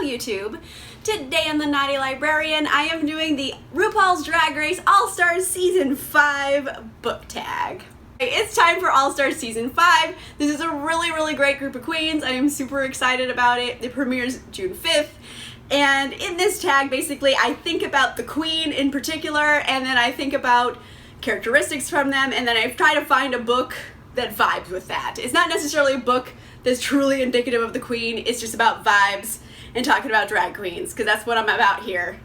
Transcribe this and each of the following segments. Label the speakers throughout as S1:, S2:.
S1: YouTube. Today on the Naughty Librarian, I am doing the RuPaul's Drag Race All-Stars Season 5 book tag. It's time for All-Stars Season 5. This is a really great group of queens. I am super excited about it. It premieres June 5th. And in this tag, basically, I think about the queen in particular, and then I think about characteristics from them, and then I try to find a book that vibes with that. It's not necessarily a book that's truly indicative of the queen. It's just about vibes and talking about drag queens, because that's what I'm about here.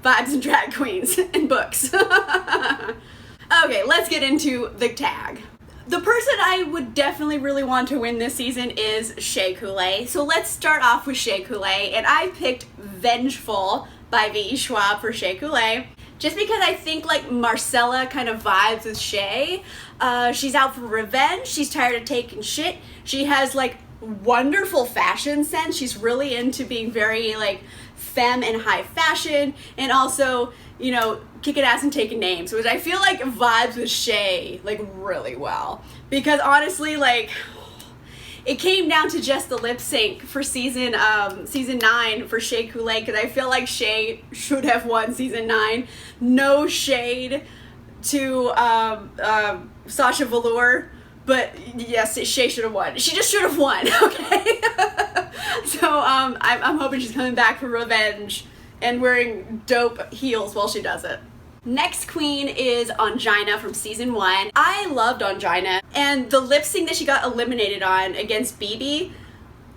S1: Vibes and drag queens and books. Okay, let's get into the tag. The person I would definitely really want to win this season is Shea Coulee. So let's start off with Shea Coulee, and I picked Vengeful by V.E. Schwab for Shea Coulee. Just because I think like Marcella kind of vibes with Shea. She's out for revenge. She's tired of taking shit. She has like wonderful fashion sense. She's really into being very like femme and high fashion, and also, you know, kicking ass and taking names, which I feel like vibes with Shea like really well. Because honestly, like, it came down to just the lip sync for season 9 for Shea Coulee, because I feel like Shea should have won season 9. No shade to Sasha Velour, but yes, Shea should have won. She just should have won, okay? So I'm hoping she's coming back for revenge and wearing dope heels while she does it. Next queen is Ongina from season 1. I loved Ongina, and the lip sync that she got eliminated on against BB,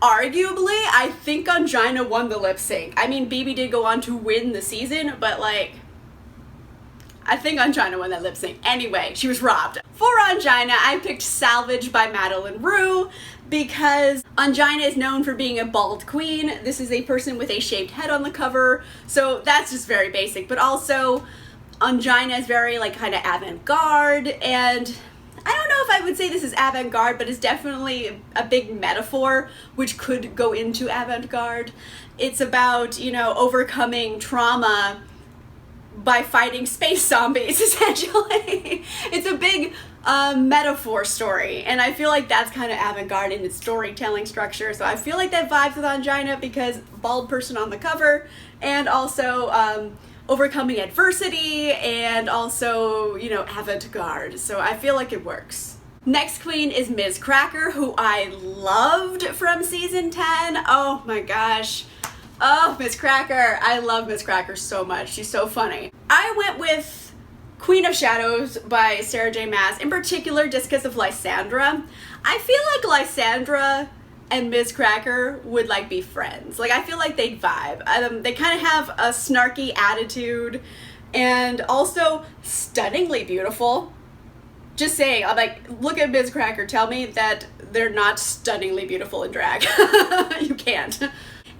S1: arguably, I think Ongina won the lip sync. I mean, BB did go on to win the season, but like, I think Ongina won that lip sync. Anyway, she was robbed. For Ongina, I picked Salvaged by Madeliene Roux, because Ongina is known for being a bald queen. This is a person with a shaved head on the cover, so that's just very basic. But also, Ongina is very like kind of avant-garde, and I don't know if I would say this is avant-garde, but it's definitely a big metaphor which could go into avant-garde. It's about, you know, overcoming trauma by fighting space zombies, essentially. It's a big metaphor story, and I feel like that's kind of avant-garde in its storytelling structure, so I feel like that vibes with Ongina, because bald person on the cover, and also overcoming adversity, and also, you know, avant-garde, so I feel like it works. Next queen is Ms. Cracker, who I loved from season 10. Oh my gosh. Oh, Ms. Cracker. I love Ms. Cracker so much. She's so funny. I went with Queen of Shadows by Sarah J. Maas, in particular just because of Lysandra. I feel like Lysandra and Ms. Cracker would like be friends. Like, I feel like they'd vibe. They kind of have a snarky attitude, and also stunningly beautiful. Just saying, I'm like, look at Ms. Cracker, tell me that they're not stunningly beautiful in drag. You can't.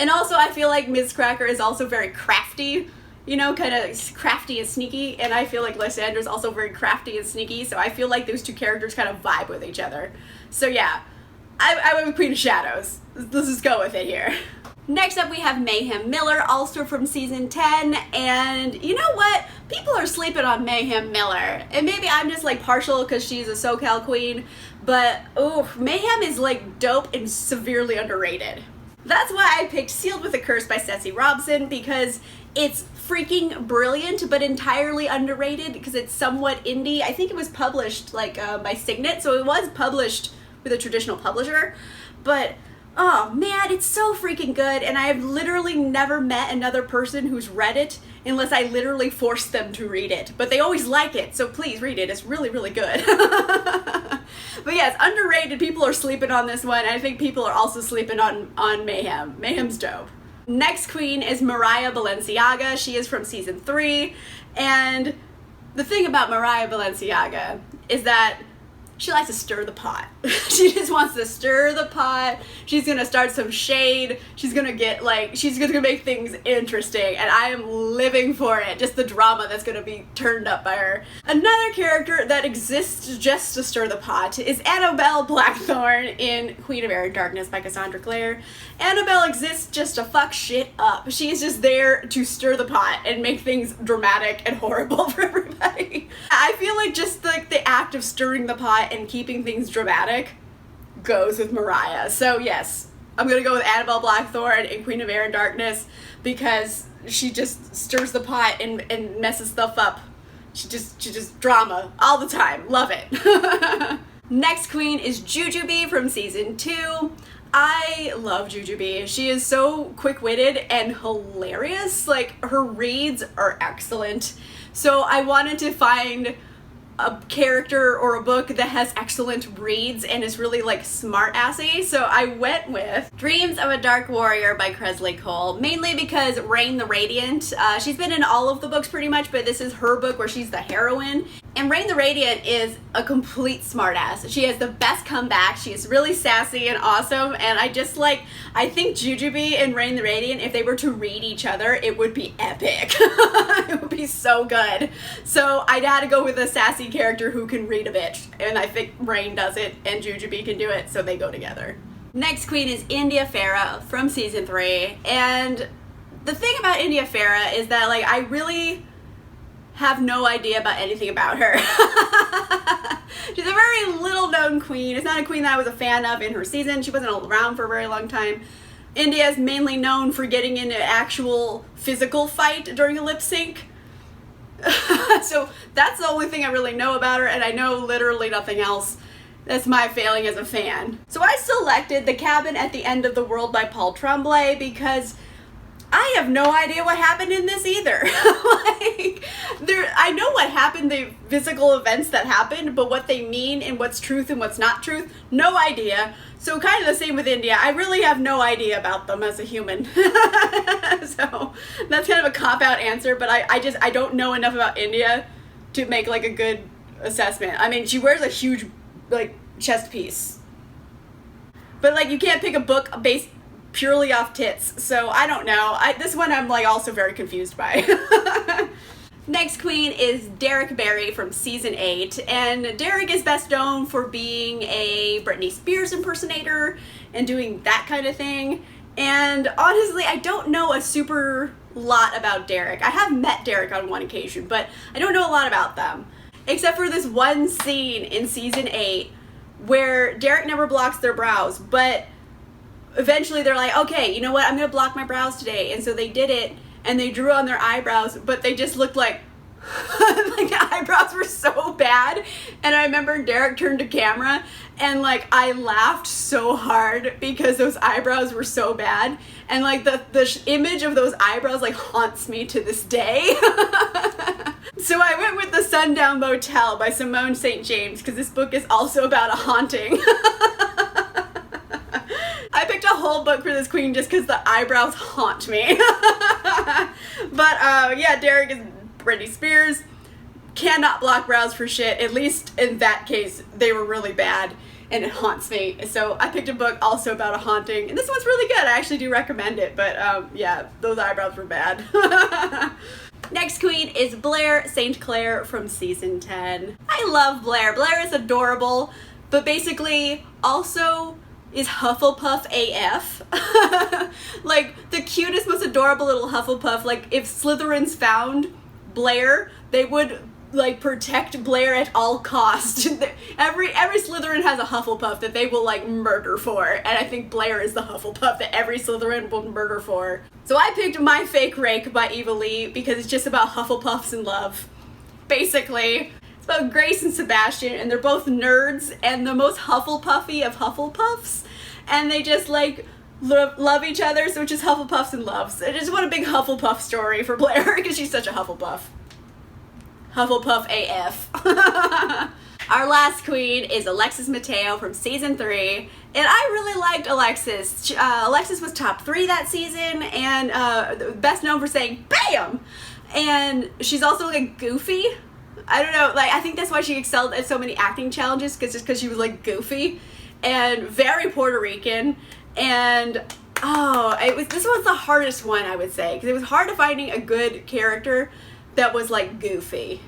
S1: And also, I feel like Ms. Cracker is also very crafty, you know, kind of crafty and sneaky, and I feel like Lysandra is also very crafty and sneaky, so I feel like those two characters kind of vibe with each other. So yeah, I went with Queen of Shadows. Let's just go with it here. Next up, we have Mayhem Miller, also from season 10, and you know what? People are sleeping on Mayhem Miller, and maybe I'm just like partial because she's a SoCal queen, but oh, Mayhem is like dope and severely underrated. That's why I picked Sealed with a Curse by Cecy Robson, because it's freaking brilliant, but entirely underrated because it's somewhat indie. I think it was published like by Signet, so it was published with a traditional publisher, but oh man, it's so freaking good, and I've literally never met another person who's read it unless I literally forced them to read it, but they always like it, so please read it. It's really good. But yes, underrated. People are sleeping on this one. I think people are also sleeping on Mayhem. Mayhem's dope. Next queen is Mariah Balenciaga. She is from season 3, and the thing about Mariah Balenciaga is that she likes to stir the pot. She just wants to stir the pot. She's gonna start some shade. She's gonna get like, she's gonna make things interesting, and I am living for it. Just the drama that's gonna be turned up by her. Another character that exists just to stir the pot is Annabelle Blackthorn in Queen of Air and Darkness by Cassandra Clare. Annabelle exists just to fuck shit up. She's just there to stir the pot and make things dramatic and horrible for everybody. I feel like just like the act of stirring the pot and keeping things dramatic goes with Mariah. So yes, I'm gonna go with Annabelle Blackthorn in Queen of Air and Darkness because she just stirs the pot and messes stuff up. She just drama all the time. Love it. Next queen is Jujubee from season 2. I love Jujubee. She is so quick-witted and hilarious. Like, her reads are excellent. So I wanted to find a character or a book that has excellent reads and is really like smart-assy. So I went with Dreams of a Dark Warrior by Kresley Cole, mainly because Reign the Radiant, she's been in all of the books pretty much, but this is her book where she's the heroine. And Reign the Radiant is a complete smartass. She has the best comeback. She is really sassy and awesome. And I think Jujubee and Reign the Radiant, if they were to read each other, it would be epic. It would be so good. So I had to go with a sassy character who can read a bitch. And I think Reign does it and Jujubee can do it, so they go together. Next queen is India Ferrah from season 3. And the thing about India Ferrah is that, like, I really have no idea about anything about her. She's a very little known queen. It's not a queen that I was a fan of in her season. She wasn't around for a very long time. India is mainly known for getting into actual physical fight during a lip sync. So that's the only thing I really know about her, and I know literally nothing else. That's my failing as a fan. So I selected The Cabin at the End of the World by Paul Tremblay because I have no idea what happened in this either. I know what happened, the physical events that happened, but what they mean and what's truth and what's not truth, no idea. So kind of the same with India. I really have no idea about them as a human. So that's kind of a cop-out answer, but I don't know enough about India to make like a good assessment. I mean, she wears a huge like chest piece. But like you can't pick a book based purely off tits, so I don't know. This one I'm like also very confused by. Next queen is Derrick Barry from season 8, and Derrick is best known for being a Britney Spears impersonator and doing that kind of thing. And honestly, I don't know a super lot about Derrick. I have met Derrick on one occasion, but I don't know a lot about them. Except for this one scene in season 8 where Derrick never blocks their brows, but eventually they're like, okay, you know what, I'm gonna block my brows today. And so they did it, and they drew on their eyebrows, but they just looked like, like the eyebrows were so bad. And I remember Derrick turned to camera, and like I laughed so hard because those eyebrows were so bad. And like the image of those eyebrows like haunts me to this day. So I went with The Sundown Motel by Simone St. James because this book is also about a haunting. I picked a whole book for this queen just because the eyebrows haunt me. But yeah, Derrick is Britney Spears. Cannot block brows for shit. At least in that case, they were really bad and it haunts me. So I picked a book also about a haunting. And this one's really good. I actually do recommend it. But yeah, those eyebrows were bad. Next queen is Blair St. Clair from season 10. I love Blair. Blair is adorable, but basically also is Hufflepuff AF. Like the cutest, most adorable little Hufflepuff. Like if Slytherins found Blair, they would like protect Blair at all costs. Every Slytherin has a Hufflepuff that they will like murder for, and I think Blair is the Hufflepuff that every Slytherin will murder for. So I picked My Fake Rake by Eva Leigh because it's just about Hufflepuffs in love. Basically, it's about Grace and Sebastian, and they're both nerds and the most Hufflepuffy of Hufflepuffs, and they just like love each other, so it's just Hufflepuffs in love. So I just want a big Hufflepuff story for Blair because she's such a Hufflepuff. Hufflepuff AF. Our last queen is Alexis Mateo from season 3, and I really liked Alexis. Alexis was top 3 that season, and best known for saying BAM! And she's also like goofy. I don't know, like I think that's why she excelled at so many acting challenges, because she was like goofy and very Puerto Rican. And this was the hardest one, I would say, because it was hard to finding a good character that was like goofy.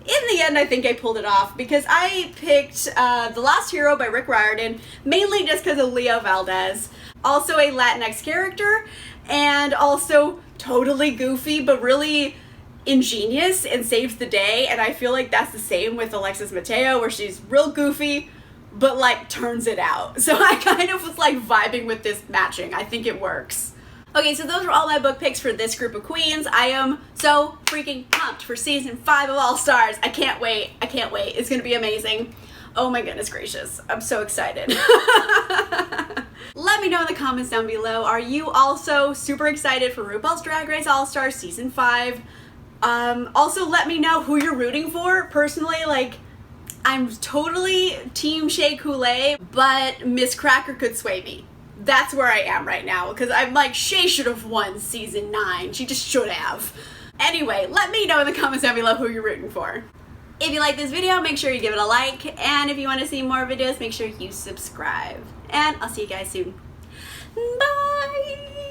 S1: In the end, I think I pulled it off because I picked The Last Hero by Riordan, mainly just because of Leo Valdez. Also a Latinx character, and also totally goofy, but really ingenious and saves the day. And I feel like that's the same with Alexis Mateo, where she's real goofy, but like turns it out. So I kind of was like vibing with this matching. I think it works. Okay, so those were all my book picks for this group of queens. I am so freaking pumped for season 5 of All Stars. I can't wait. I can't wait. It's gonna be amazing. Oh my goodness gracious. I'm so excited. Let me know in the comments down below. Are you also super excited for RuPaul's Drag Race All Stars season 5? Also let me know who you're rooting for. Personally, like, I'm totally team Shea Coulee, but Miss Cracker could sway me. That's where I am right now, because I'm like, Shea should have won season 9. She just should have. Anyway, let me know in the comments down below who you're rooting for. If you like this video, make sure you give it a like, and if you want to see more videos, make sure you subscribe. And I'll see you guys soon. Bye!